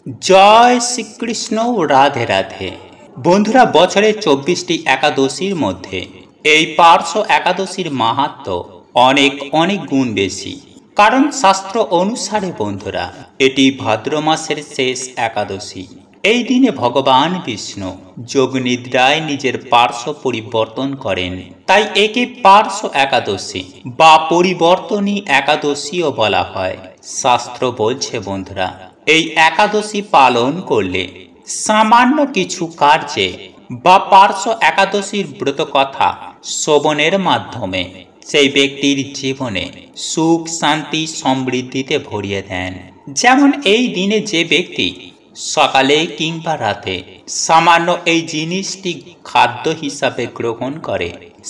জয় শ্রীকৃষ্ণ। রাধে রাধে। বন্ধুরা, বছরের 24টি একাদশীর মধ্যে এই পার্শ্ব একাদশীর মাহাত্ম্য অনেক অনেক গুণ বেশি। কারণ শাস্ত্র অনুসারে বন্ধুরা, এটি ভাদ্র মাসের শেষ একাদশী। এই দিনে ভগবান বিষ্ণু যোগ নিদ্রায় নিজের পার্শ্ব পরিবর্তন করেন, তাই একে পার্শ্ব একাদশী বা পরিবর্তনী একাদশীও বলা হয়। শাস্ত্র বলছে বন্ধুরা, এই একাদশী পালন করলে সামান্য কিছু কার্যে বা পার্শ্ব একাদশীর ব্রত কথা শ্রবণের মাধ্যমে সেই ব্যক্তির জীবনে সুখ শান্তি সমৃদ্ধিতে ভরিয়ে দেন। যেমন এই দিনে যে ব্যক্তি সকালে কিংবা রাতে সামান্য এই জিনিসটি খাদ্য হিসাবে গ্রহণ করে,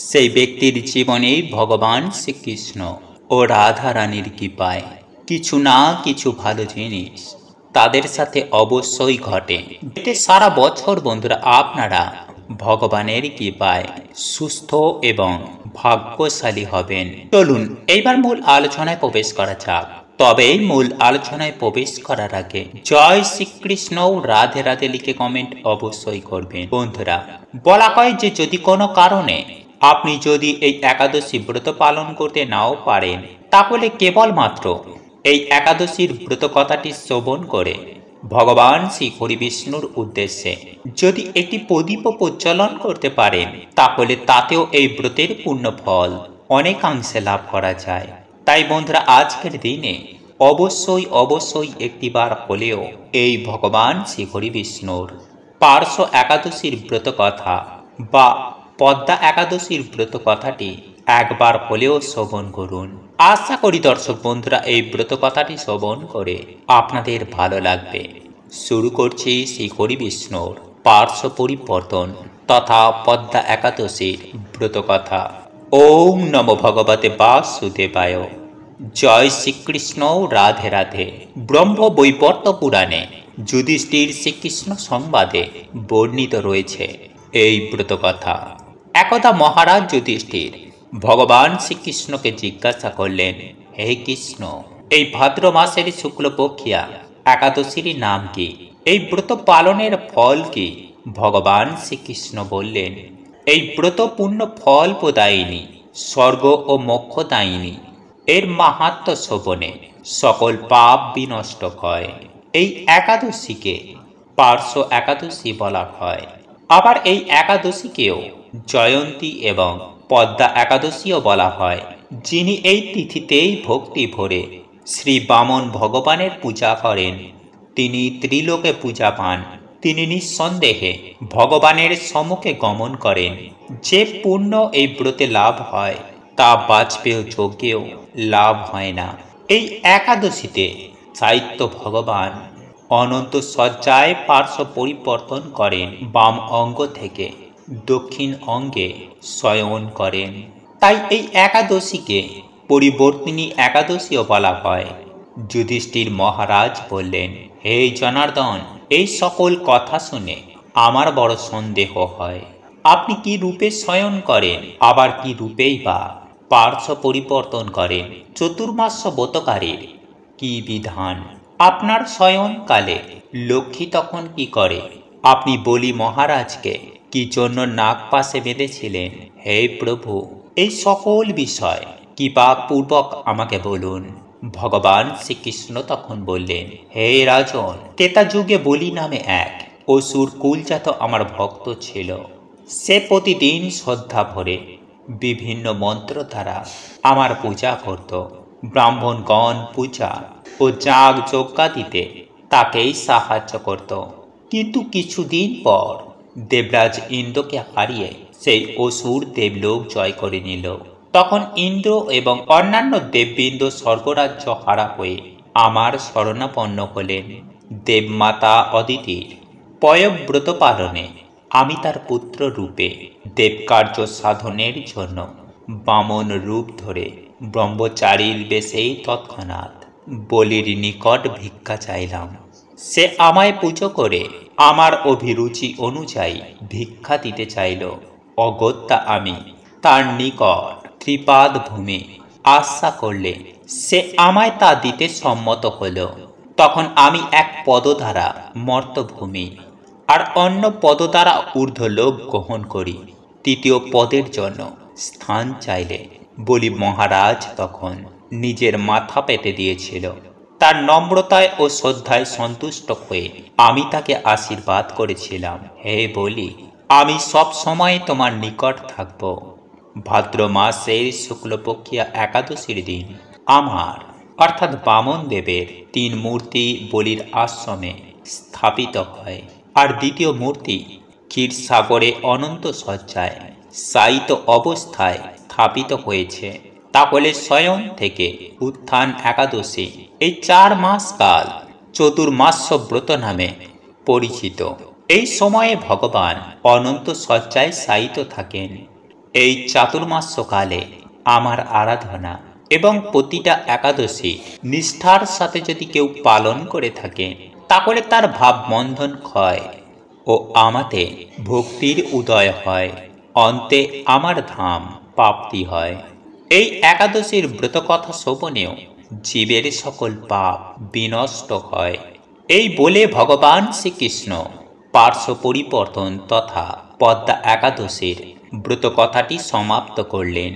সেই ব্যক্তির জীবনে ভগবান শ্রীকৃষ্ণ ও রাধা রানীর কৃপায় কিছু না কিছু ভালো জিনিস তাদের সাথে অবশ্যই ঘটে। এতে সারা বছর বন্ধুরা আপনারা ভগবানের কৃপায় সুস্থ এবং ভাগ্যশালী হবেন। চলুন এইবার মূল আলোচনায় প্রবেশ করা যাক। তবে মূল আলোচনায় প্রবেশ করার আগে জয় শ্রীকৃষ্ণ রাধে রাধে লিখে কমেন্ট অবশ্যই করবেন। বন্ধুরা, বলা হয় যে যদি কোনো কারণে আপনি যদি এই একাদশী ব্রত পালন করতে নাও পারেন, তাহলে কেবলমাত্র এই একাদশীর ব্রত কথাটি শ্রবণ করে ভগবান শ্রী হরি বিষ্ণুর উদ্দেশ্যে যদি একটি প্রদীপ প্রজ্বলন করতে পারেন, তাহলে তাতেও এই ব্রতের পূর্ণ ফল অনেকাংশে লাভ করা যায়। তাই বন্ধুরা, আজকের দিনে অবশ্যই একটিবার হলেও এই ভগবান শ্রী হরি বিষ্ণুর পার্শ্ব একাদশীর ব্রত কথা বা পদ্মা একাদশীর ব্রত কথাটি একবার হলেও শ্রবণ করুন। আশা করি দর্শক বন্ধুরা, এই ব্রত কথাটি শ্রবণ করে আপনাদের ভালো লাগবে। শুরু করছি শ্রী হরি বিষ্ণুর পার্শ্ব পরিবর্তন তথা পদ্মা একাদশীর ব্রত কথা। ওম নমো ভগবতে বাসুদেবায়। জয় শ্রীকৃষ্ণ রাধে রাধে। ব্রহ্ম বৈবর্ত পুরাণে যুধিষ্ঠির শ্রীকৃষ্ণ সংবাদে বর্ণিত রয়েছে এই ব্রত কথা। একদা মহারাজ যুধিষ্ঠির ভগবান শ্রীকৃষ্ণকে জিজ্ঞাসা করলেন, হে কৃষ্ণ, এই ভাদ্র মাসের শুক্লপক্ষিয়া একাদশীর নাম কি? এই ব্রত পালনের ফল কি? ভগবান শ্রীকৃষ্ণ বললেন, এই ব্রত পূর্ণ ফল প্রদায়িনী, স্বর্গ ও মোক্ষদায়িনী। এর মাহাত্ম্য শ্রবণে সকল পাপ বিনষ্ট হয়। এই একাদশীকে পার্শ্ব একাদশী বলা হয়। আবার এই একাদশীকেও জয়ন্তী এবং পদ্মা একাদশীও বলা হয়। যিনি এই তিথিতেই ভক্তি ভরে শ্রী বামন ভগবানের পূজা করেন, তিনি ত্রিলোকে পূজা পান। তিনি নিঃসন্দেহে ভগবানের সম্মুখে গমন করেন। যে পুণ্য এই ব্রতে লাভ হয়, তা বাজপেয় যজ্ঞেও লাভ হয় না। এই একাদশীতে সাহিত্য ভগবান অনন্ত সজ্জায় পার্শ্ব পরিবর্তন করেন, বাম অঙ্গ থেকে দক্ষিণ অঙ্গে শয়ন করেন। তাই এই একাদশীকে পরিবর্তিনী একাদশীও বলা হয়। যুধিষ্ঠির মহারাজ বললেন, হে জনার্দন, এই সকল কথা শুনে আমার বড় সন্দেহ হয়। আপনি কি রূপে শয়ন করেন, আবার কি রূপেই বা পার্শ্ব পরিবর্তন করেন? চতুর্মাস্য ব্রতকারীর কি বিধান? আপনার শয়নকালে লক্ষ্মী তখন কি করে? আপনি বলি মহারাজকে কি জন্য নাগ পাশে বেঁধেছিলেন? হে প্রভু, এই সকল বিষয় কৃপাপূর্বক আমাকে বলুন। ভগবান শ্রীকৃষ্ণ তখন বললেন, হে রাজন, ত্রেতা যুগে বলি নামে এক অসুর কুলজাত আমার ভক্ত ছিল। সে প্রতিদিন শ্রদ্ধা ভরে বিভিন্ন মন্ত্র দ্বারা আমার পূজা করত। ব্রাহ্মণগণ পূজা ও যাগ যজ্ঞাদিতে তাকেই সাহায্য করত। কিন্তু কিছুদিন পর দেবরাজ ইন্দ্রকে হারিয়ে সেই অসুর দেবলোক জয় করে নিল। তখন ইন্দ্র এবং অন্যান্য দেববৃন্দ স্বর্গরাজ্য হারা হয়ে আমার শরণাপন্ন হলেন। দেবমাতা অদিতির পয়ব্রত পালনে আমি তার পুত্র রূপে দেবকার্য সাধনের জন্য বামন রূপ ধরে ব্রহ্মচারীর বেশেই তৎক্ষণাৎ বলির নিকট ভিক্ষা চাইলাম। সে আমায় পুজো করে আমার অভিরুচি অনুযায়ী ভিক্ষা দিতে চাইল। অগত্যা আমি তার নিকট ত্রিপাদ ভূমি আশা করলে সে আমায় তা দিতে সম্মত হল। তখন আমি এক পদ দ্বারা মর্তভূমি আর অন্য পদ দ্বারা ঊর্ধ্বলোক গ্রহণ করি, তৃতীয় পদের জন্য স্থান চাইলে। বলি মহারাজ তখন নিজের মাথা পেতে দিয়েছিল। তার নম্রতায় ও শ্রদ্ধায় সন্তুষ্ট হয়ে আমি তাকে আশীর্বাদ করেছিলাম, হে বলি, আমি সব সময় তোমার নিকট থাকব। ভাদ্র মাসের শুক্লপক্ষিয়া একাদশীর দিন আমার অর্থাৎ বামন দেবের 3 মূর্তি বলির আশ্রমে স্থাপিত হয়, আর দ্বিতীয় মূর্তি ক্ষীরসাগরে অনন্ত শয্যায় শায়িত অবস্থায় স্থাপিত হয়েছে। তাহলে স্বয়ং থেকে উত্থান একাদশী এই 4 মাস কাল চতুর্মাস্য ব্রত নামে পরিচিত। এই সময়ে ভগবান অনন্ত শয্যায় শায়িত থাকেন। এই চাতুর্মাস্যকালে আমার আরাধনা এবং প্রতিটা একাদশী নিষ্ঠার সাথে যদি কেউ পালন করে থাকে, তাহলে তার ভাববন্ধন ক্ষয় ও আমাতে ভক্তির উদয় হয়, অন্তে আমার ধাম প্রাপ্তি হয়। এই একাদশীর ব্রতকথা শ্রবণেও জীবের সকল পাপ বিনষ্ট হয়। এই বলে ভগবান শ্রীকৃষ্ণ পার্শ্ব পরিবর্তন তথা পদ্মা একাদশীর ব্রতকথাটি সমাপ্ত করলেন।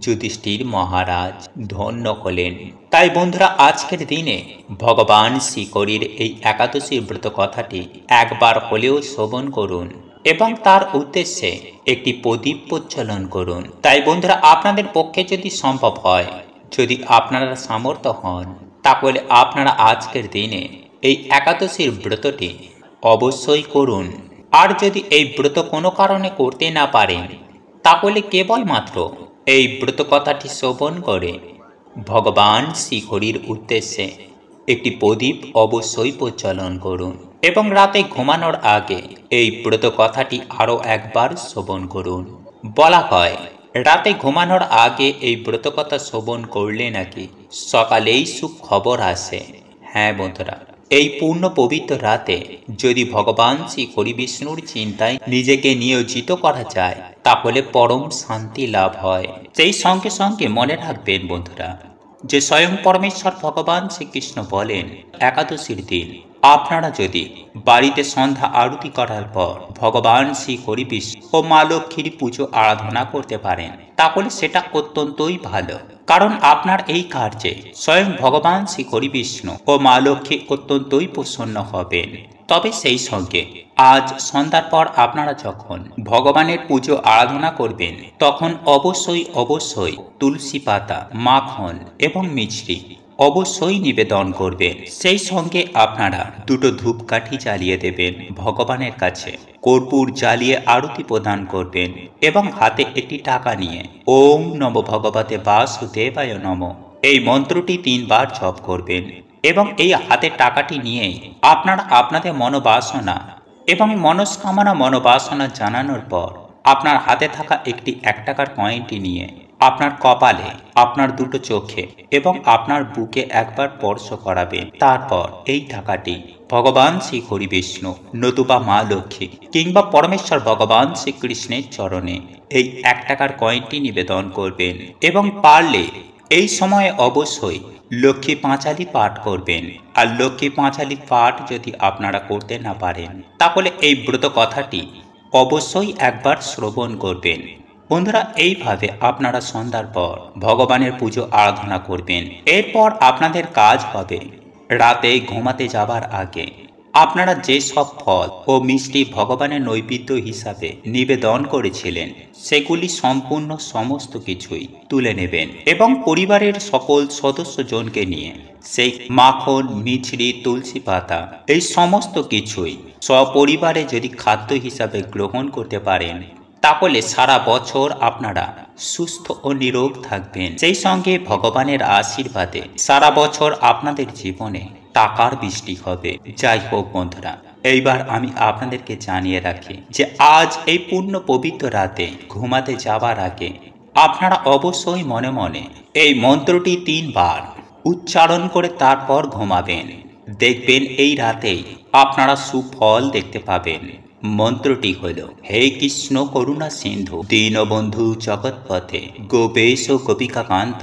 যুধিষ্ঠির মহারাজ ধন্য হলেন। তাই বন্ধুরা, আজকের দিনে ভগবান শ্রীহরির এই একাদশীর ব্রতকথাটি একবার হলেও শ্রবণ করুন এবং তার উদ্দেশ্যে একটি প্রদীপ প্রজ্বলন করুন। তাই বন্ধুরা, আপনাদের পক্ষে যদি সম্ভব হয়, যদি আপনারা সামর্থ্য হন, তাহলে আপনারা আজকের দিনে এই একাদশীর ব্রতটি অবশ্যই করুন। আর যদি এই ব্রত কোনো কারণে করতে না পারেন, তাহলে কেবলমাত্র এই ব্রতকথাটি শ্রবণ করে ভগবান শ্রীহরির উদ্দেশ্যে একটি প্রদীপ অবশ্যই প্রজ্বলন করুন এবং রাতে ঘুমানোর আগে এই ব্রতকথাটি আরও একবার শ্রবণ করুন। বলা হয়, রাতে ঘুমানোর আগে এই ব্রতকথা শ্রবণ করলে নাকি সকালেই সুখবর আসে। হ্যাঁ বন্ধুরা, এই পূর্ণ পবিত্র রাতে যদি ভগবান শ্রী হরি বিষ্ণুর চিন্তায় নিজেকে নিয়োজিত করা যায়, তাহলে পরম শান্তি লাভ হয়। সেই সঙ্গে সঙ্গে মনে রাখবেন বন্ধুরা, যে স্বয়ং পরমেশ্বর ভগবান শ্রীকৃষ্ণ বলেন, একাদশীর দিন আপনারা যদি বাড়িতে সন্ধ্যা আরতি করার পর ভগবান শ্রী হরি বিষ্ণু ও মা লক্ষ্মীর পুজো আরাধনা করতে পারেন, তাহলে সেটা অত্যন্তই ভালো। কারণ আপনার এই কার্যে স্বয়ং ভগবান শ্রী হরি বিষ্ণু ও মা লক্ষ্মী অত্যন্তই প্রসন্ন হবেন। তবে সেই সঙ্গে আজ সন্ধ্যার পর আপনারা যখন ভগবানের পুজো আরাধনা করবেন, তখন অবশ্যই তুলসী পাতা, মাখন এবং মিছরি অবশ্যই নিবেদন করবেন। সেই সঙ্গে আপনারা 2টো ধূপকাঠি জ্বালিয়ে দেবেন ভগবানের কাছে, কর্পূর জ্বালিয়ে আরতি প্রদান করবেন এবং হাতে একটি টাকা নিয়ে ওম নমো ভগবতে বাসুদেবায় নমঃ এই মন্ত্রটি 3 বার জপ করবেন এবং এই হাতের টাকাটি নিয়েই আপনারা আপনাদের মনোবাসনা এবং মনোবাসনা জানানোর পর আপনার হাতে থাকা একটি 1 টাকার কয়েনটি নিয়ে আপনার কপালে, আপনার 2টো চোখে এবং আপনার বুকে একবার স্পর্শ করাবেন। তারপর এই টাকাটি ভগবান শ্রী হরি বিষ্ণু নতুবা মা লক্ষ্মী কিংবা পরমেশ্বর ভগবান শ্রীকৃষ্ণের চরণে এই 1 টাকার কয়েনটি নিবেদন করবেন এবং পারলে এই সময়ে অবশ্যই লক্ষ্মী পাঁচালী পাঠ করবেন। আর লক্ষ্মী পাঁচালী পাঠ যদি আপনারা করতে না পারেন, তাহলে এই ব্রত কথাটি অবশ্যই একবার শ্রবণ করবেন। বন্ধুরা, এইভাবে আপনারা সন্ধ্যার পর ভগবানের পুজো আরাধনা করবেন। এরপর আপনাদের কাজ হবে, রাতে ঘুমাতে যাবার আগে আপনারা যে সব ফল ও মিষ্টি ভগবানের নৈবেদ্য হিসাবে নিবেদন করেছিলেন, সেগুলি সম্পূর্ণ সমস্ত কিছুই তুলে নেবেন এবং পরিবারের সকল সদস্যজনকে নিয়ে সেই মাখন, মিছরি, তুলসী পাতা এই সমস্ত কিছুই সপরিবারে যদি খাদ্য হিসাবে গ্রহণ করতে পারেন, তাহলে সারা বছর আপনারা সুস্থ ও নিরোগ থাকবেন। সেই সঙ্গে ভগবানের আশীর্বাদে সারা বছর আপনাদের জীবনে টাকার বৃষ্টি হবে। যাই হোক বন্ধুরা, এইবার আমি আপনাদেরকে জানিয়ে রাখি যে আজ এই পূর্ণ পবিত্র রাতে ঘুমাতে যাবার আগে আপনারা অবশ্যই মনে মনে এই মন্ত্রটি 3 বার উচ্চারণ করে তারপর ঘুমাবেন। দেখবেন এই রাতেই আপনারা সুফল দেখতে পাবেন। মন্ত্রটি হল, হে কৃষ্ণ করুণা সিন্ধু দীনবন্ধু জগৎপথে গোপেশ গোপিকাকান্ত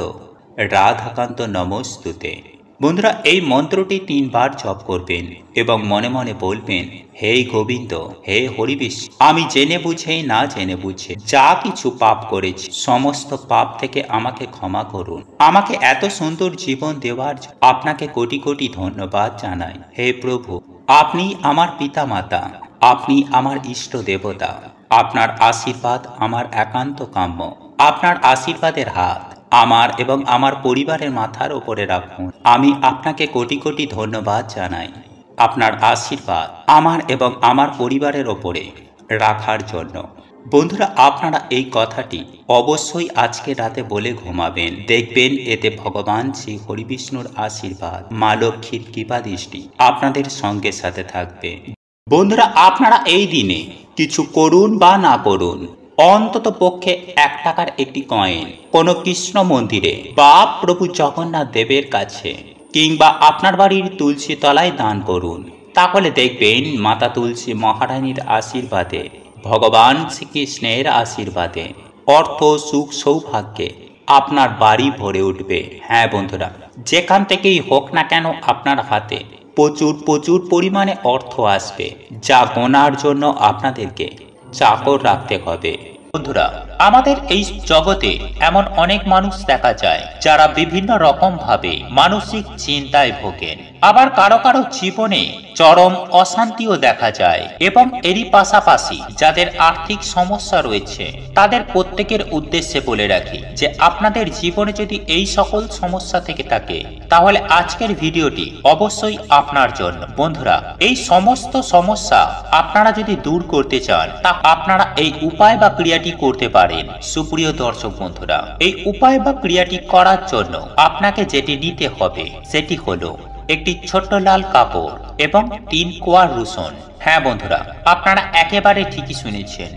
রাধাকান্ত নমস্তুতে। বন্ধুরা, এই মন্ত্রটি 3 বার জপ করবেন এবং মনে মনে বলবেন, হে গোবিন্দ, হে হরিবিষ্ণু, আমি জেনে বুঝে না জেনে বুঝে যা কিছু পাপ করেছি, সমস্ত পাপ থেকে আমাকে ক্ষমা করুন। আমাকে এত সুন্দর জীবন দেওয়ার আপনাকে কোটি কোটি ধন্যবাদ জানাই। হে প্রভু, আপনি আমার পিতা মাতা, আপনি আমার ইষ্ট দেবতা। আপনার আশীর্বাদ আমার একান্ত কাম্য। আপনার আশীর্বাদের হাত আমার এবং আমার পরিবারের মাথার উপরে রাখুন। আমি আপনাকে কোটি কোটি ধন্যবাদ জানাই আপনার আশীর্বাদ আমার এবং আমার পরিবারের ওপরে রাখার জন্য। বন্ধুরা, আপনারা এই কথাটি অবশ্যই আজকে রাতে বলে ঘুমাবেন। দেখবেন এতে ভগবান শ্রী হরিবিষ্ণুর আশীর্বাদ, মা লক্ষ্মীর কৃপা দৃষ্টি আপনাদের সঙ্গে সাথে থাকবে। বন্ধুরা, আপনারা এই দিনে কিছু করুন বা না করুন, অন্তত পক্ষে 1 টাকার একটি কয়েন কোনো কৃষ্ণ মন্দিরে বা প্রভু জগন্নাথ দেবের কাছে কিংবা আপনার বাড়ির তুলসী তলায় দান করুন। তাহলে দেখবেন মাতা তুলসী মহারানীর আশীর্বাদে, ভগবান শ্রীকৃষ্ণের আশীর্বাদে অর্থ, সুখ, সৌভাগ্যে আপনার বাড়ি ভরে উঠবে। হ্যাঁ বন্ধুরা, যেখান থেকেই হোক না কেন আপনার হাতে প্রচুর প্রচুর পরিমাণে অর্থ আসবে, যা গোনার জন্য আপনাদেরকে চাকর রাখতে হবে। বন্ধুরা, আমাদের এই জগতে এমন অনেক মানুষ দেখা যায় যারা বিভিন্ন রকম ভাবে মানসিক চিন্তায় ভোগেন। আবার কারো কারো জীবনে চরম অশান্তিও দেখা যায় এবং এরই পাশাপাশি যাদের আর্থিক সমস্যা রয়েছে তাদের প্রত্যেকের উদ্দেশ্যে বলে রাখি যে আপনাদের জীবনে যদি এই সকল সমস্যা থেকে থাকে তাহলে আজকের ভিডিওটি অবশ্যই আপনার জন্য। বন্ধুরা, এই সমস্ত সমস্যা আপনারা যদি দূর করতে চান তা আপনারা এই উপায় বা ক্রিয়াটি করতে পারেন। সুপ্রিয় দর্শক বন্ধুরা, এই উপায় বা ক্রিয়াটি করার জন্য আপনাকে যেটি নিতে হবে সেটি হলো একটি ছোট্ট লাল কাপড় এবং 3 কোয়া রসুন। হ্যাঁ বন্ধুরা, আপনারা একেবারে ঠিকই শুনেছেন।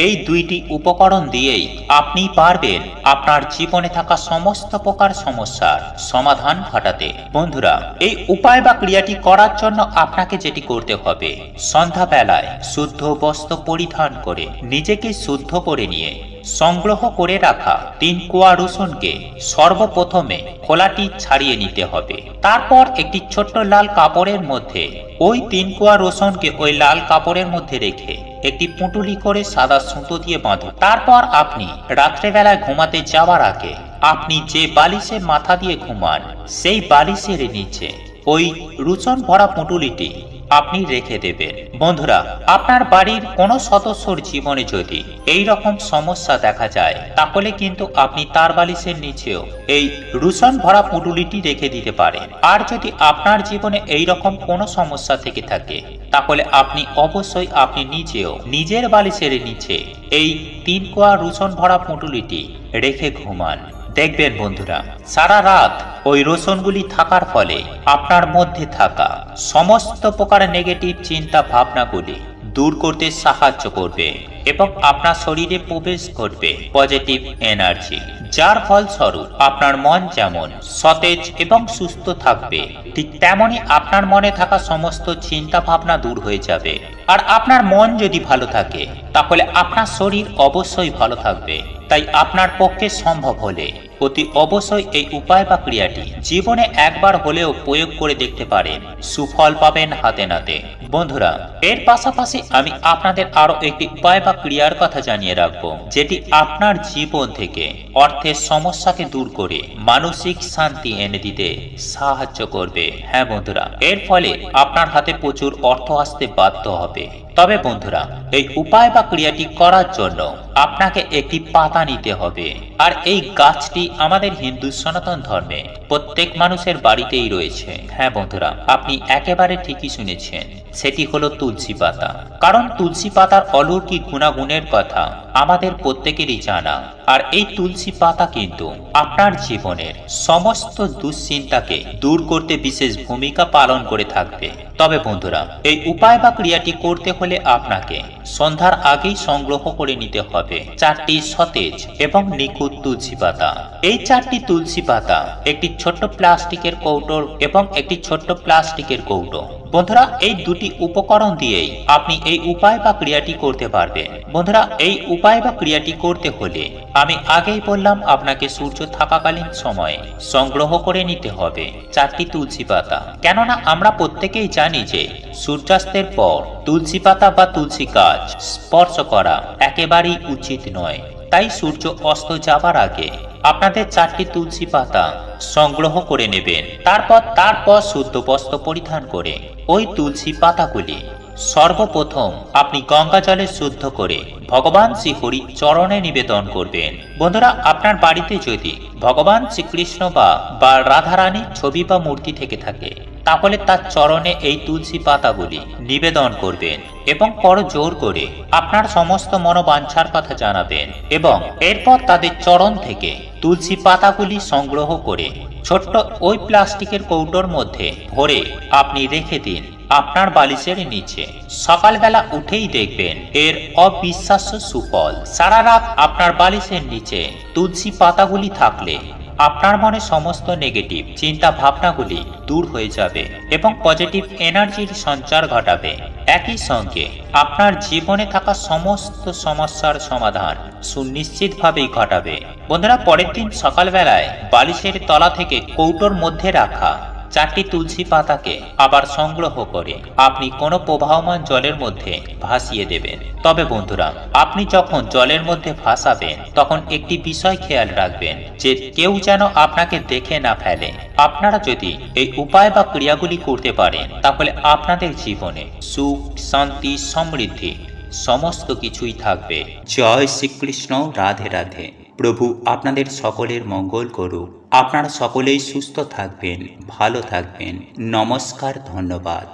এই দুইটি উপকরণ দিয়েই আপনি পারবেন আপনার জীবনে থাকা সমস্ত প্রকার সমস্যার সমাধান ঘটাতে। বন্ধুরা, এই উপায় বা ক্রিয়াটি করার জন্য আপনাকে যেটি করতে হবে, সন্ধ্যাবেলায় শুদ্ধ বস্ত্র পরিধান করে নিজেকে শুদ্ধ করে নিয়ে সংগ্রহ করে রাখা 3 কোয়া রসুনকে সর্বপ্রথমে খোলাটি ছাড়িয়ে নিতে হবে। তারপর একটি ছোট্ট লাল কাপড়ের মধ্যে ওই 3 কোয়া রসুনকে ওই লাল কাপড়ের মধ্যে রেখে একটি পুঁটুলি করে সাদা সুতো দিয়ে বাঁধুন। তারপর আপনি রাত্রেবেলায় ঘুমাতে যাওয়ার আগে আপনি যে বালিশে মাথা দিয়ে ঘুমান সেই বালিশের নিচে ওই রসুন ভরা পুঁটুলিটি আপনি রেখে দেবেন। বন্ধুরা, আপনার বাড়ির কোনো সদস্যর জীবনে যদি এই রকম সমস্যা দেখা যায় তাহলে কিন্তু আপনি তার বালিশের নিচেও এই রসুন ভরা পুঁটুলিটি রেখে দিতে পারেন। আর যদি আপনার জীবনে এই রকম কোনো সমস্যা থেকে থাকে তাহলে আপনি অবশ্যই আপনি নিজেও নিজের বালিশের নিচে এই 3 কোয়া রসুন ভরা পুঁটুলিটি রেখে ঘুমান। দেখবেন বন্ধুরা, সারা রাত ওই রসুনগুলি থাকার ফলে আপনার মধ্যে থাকা সমস্ত প্রকার নেগেটিভ চিন্তা ভাবনাগুলি দূর করতে সাহায্য করবে এবং আপনার শরীরে প্রবেশ করবে পজিটিভ এনার্জি, যার ফলস্বরূপ আপনার মন যেমন সতেজ এবং সুস্থ থাকবে ঠিক তেমনি আপনার মনে থাকা সমস্ত চিন্তা ভাবনা দূর হয়ে যাবে। আর আপনার মন যদি ভালো থাকে তাহলে আপনার শরীর অবশ্যই ভালো থাকবে। তাই আপনার পক্ষে সম্ভব হলে অতি অবশ্যই এই উপায় বা ক্রিয়াটি জীবনে একবার হলেও প্রয়োগ করে দেখতে পারেন, সুফল পাবেন হাতে নাতে। বন্ধুরা, এর পাশাপাশি আমি আপনাদের আরো একটি উপায় বা ক্রিয়ার কথা জানিয়ে রাখবো, যেটি আপনার জীবন থেকে অর্থের সমস্যাকে দূর করে মানসিক শান্তি এনে দিতে সাহায্য করবে। হ্যাঁ বন্ধুরা, এর ফলে আপনার হাতে প্রচুর অর্থ আসতে বাধ্য হবে। তবে বন্ধুরা, এই উপায় বা ক্রিয়াটি করার জন্য আপনাকে একটি পাতা নিতে হবে। আর এই গাছটি আমাদের হিন্দু সনাতন ধর্মে প্রত্যেক মানুষের বাড়িতেই রয়েছে। হ্যাঁ বন্ধুরা, আপনি একেবারে ঠিকই শুনেছেন, সেটি হলো তুলসী পাতা। কারণ তুলসী পাতার অলৌকিক গুণাগুণের কথা আমাদের প্রত্যেকেরই জানা। আর এই তুলসী পাতা কিন্তু আপনার জীবনের সমস্ত দুশ্চিন্তাকে দূর করতে বিশেষ ভূমিকা পালন করে থাকবে। তবে বন্ধুরা, এই উপায় বা ক্রিয়াটি করতে হলে আপনাকে সন্ধ্যার আগেই সংগ্রহ করে নিতে হবে 4টি সতেজ এবং নিখুঁত তুলসী পাতা। এই 4টি তুলসী পাতা একটি ছোট্ট প্লাস্টিকের কৌটো এবং একটি ছোট্ট প্লাস্টিকের কৌটো বন্ধুরা এই দুটি উপকরণ দিয়েই আপনি এই উপায় বা ক্রিয়াটি করতে পারবেন। বন্ধুরা এই উপায় বা ক্রিয়াটি করতে হলে আমি আগেই বললাম আপনাকে সূর্য থাকাকালীন সময়ে সংগ্রহ করে নিতে হবে 4টি তুলসী পাতা। কেননা আমরা প্রত্যেকেই জানি যে সূর্যাস্তের পর তুলসী পাতা বা তুলসী গাছ স্পর্শ করা একেবারেই উচিত নয়। তাই সূর্য অস্ত যাবার আগে আপনাদের 4টি তুলসী পাতা সংগ্রহ করে নেবেন। তারপর শুদ্ধ বস্ত্র পরিধান করে ওই তুলসী পাতাগুলি সর্বপ্রথম আপনি গঙ্গা জলে শুদ্ধ করে ভগবান শ্রীহরির চরণে নিবেদন করবেন। বন্ধুরা আপনার বাড়িতে যদি ভগবান শ্রীকৃষ্ণ বা রাধারানীর ছবি বা মূর্তি থেকে থাকে তাহলে তার চরণে এই তুলসী পাতাগুলি নিবেদন করবেন এবং করজোড় করে আপনার সমস্ত মনোবাঞ্ছার কথা জানাবেন এবং এরপর তাদের চরণ থেকে তুলসী পাতাগুলি সংগ্রহ করে ছোট্ট ওই প্লাস্টিকের কৌটোর মধ্যে ভরে আপনি রেখে দিন আপনার বালিশের নিচে। সকালবেলা উঠেই দেখবেন এর অবিশ্বাস্য সুফল। সারা রাত আপনার বালিশের নিচে তুলসী পাতাগুলি থাকলে আপনার মনে সমস্ত নেগেটিভ চিন্তা ভাবনাগুলি দূর হয়ে যাবে এবং পজিটিভ এনার্জির সঞ্চার ঘটাবে। একই সঙ্গে আপনার জীবনে থাকা সমস্ত সমস্যার সমাধান সুনিশ্চিতভাবেই ঘটাবে। বন্ধুরা পরের দিন সকালবেলায় বালিশের তলা থেকে কৌটোর মধ্যে রাখা 4টি তুলসী পাতাকে আবার সংগ্রহ করে আপনি কোনো প্রবাহমান জলের মধ্যে ভাসিয়ে দেবেন। তবে বন্ধুরা আপনি যখন জলের মধ্যে ভাসাবেন তখন একটি বিষয় খেয়াল রাখবেন যে কেউ যেন আপনাকে দেখে না ফেলে। আপনারা যদি এই উপায় বা ক্রিয়াগুলি করতে পারেন তাহলে আপনাদের জীবনে সুখ শান্তি সমৃদ্ধি সমস্ত কিছুই থাকবে। জয় শ্রীকৃষ্ণ। রাধে রাধে। প্রভু আপনাদের সকলের মঙ্গল করুক। আপনারা সকলেই সুস্থ থাকবেন, ভালো থাকবেন। নমস্কার, ধন্যবাদ।